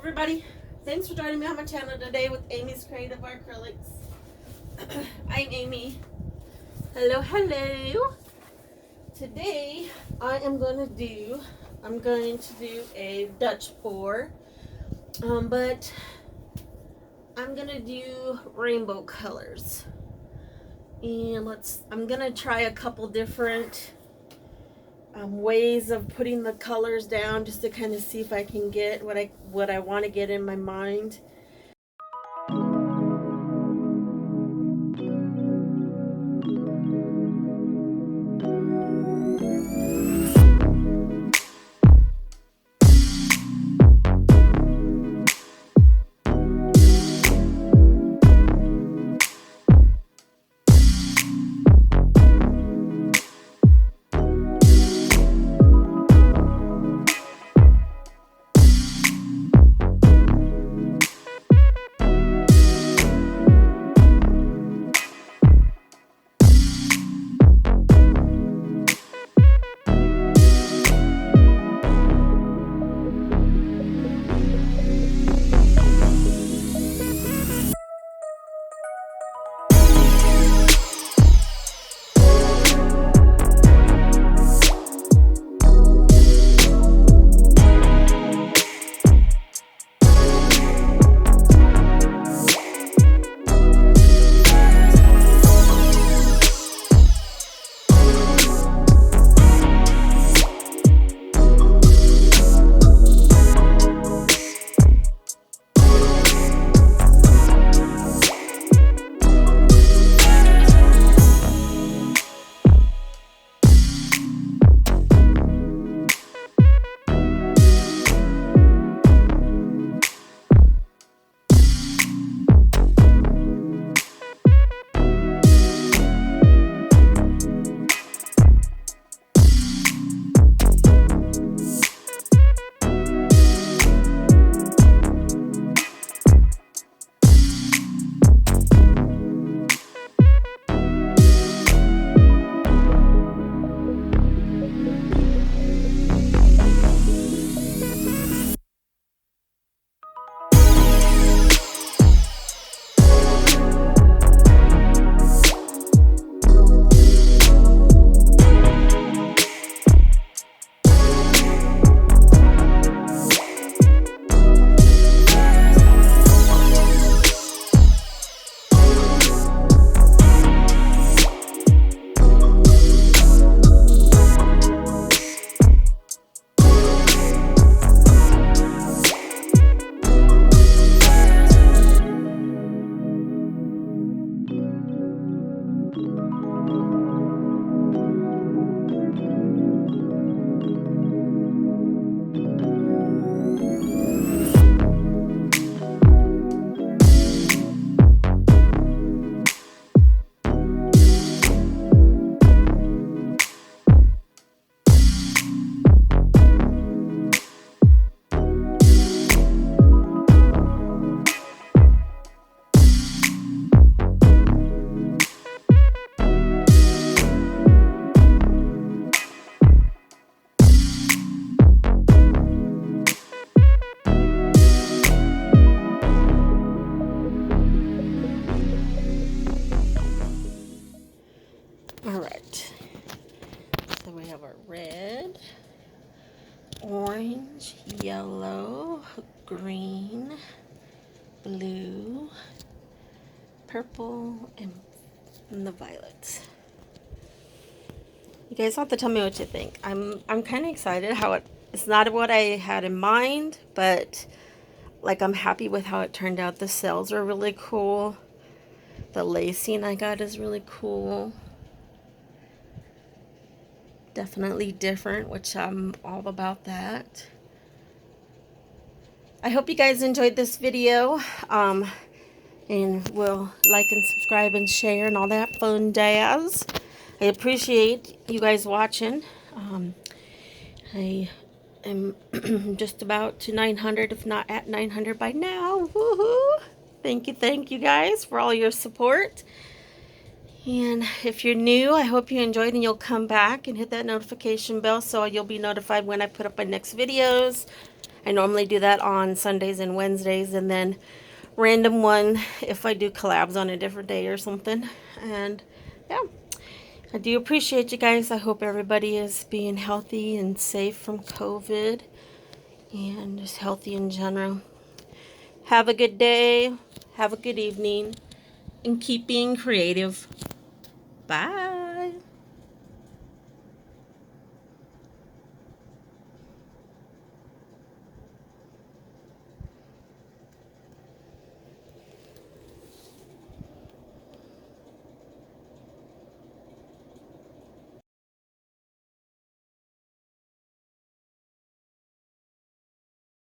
everybody? Thanks for joining me on my channel today with AmysCreateAcrylics. I'm Amy. Hello, hello. Today I'm going to do a Dutch pour, but I'm going to do rainbow colors. And I'm going to try a couple different ways of putting the colors down, just to kind of see if I can get what I want to get in my mind. Alright, so we have our red, orange, yellow, green, blue, purple, and the violets. You guys have to tell me what you think. I'm kind of excited how it's not what I had in mind, but like I'm happy with how it turned out. The cells are really cool. The lacing I got is really cool. Definitely different, which I'm all about that. I hope you guys enjoyed this video, and will like and subscribe and share and all that fun jazz. I appreciate you guys watching. I am just about to 900, if not at 900 by now. Woohoo! Thank you guys for all your support. And if you're new, I hope you enjoyed, and you'll come back and hit that notification bell so you'll be notified when I put up my next videos. I normally do that on Sundays and Wednesdays, and then random one if I do collabs on a different day or something. And yeah, I do appreciate you guys. I hope everybody is being healthy and safe from COVID and just healthy in general. Have a good day, have a good evening, and keep being creative. Bye.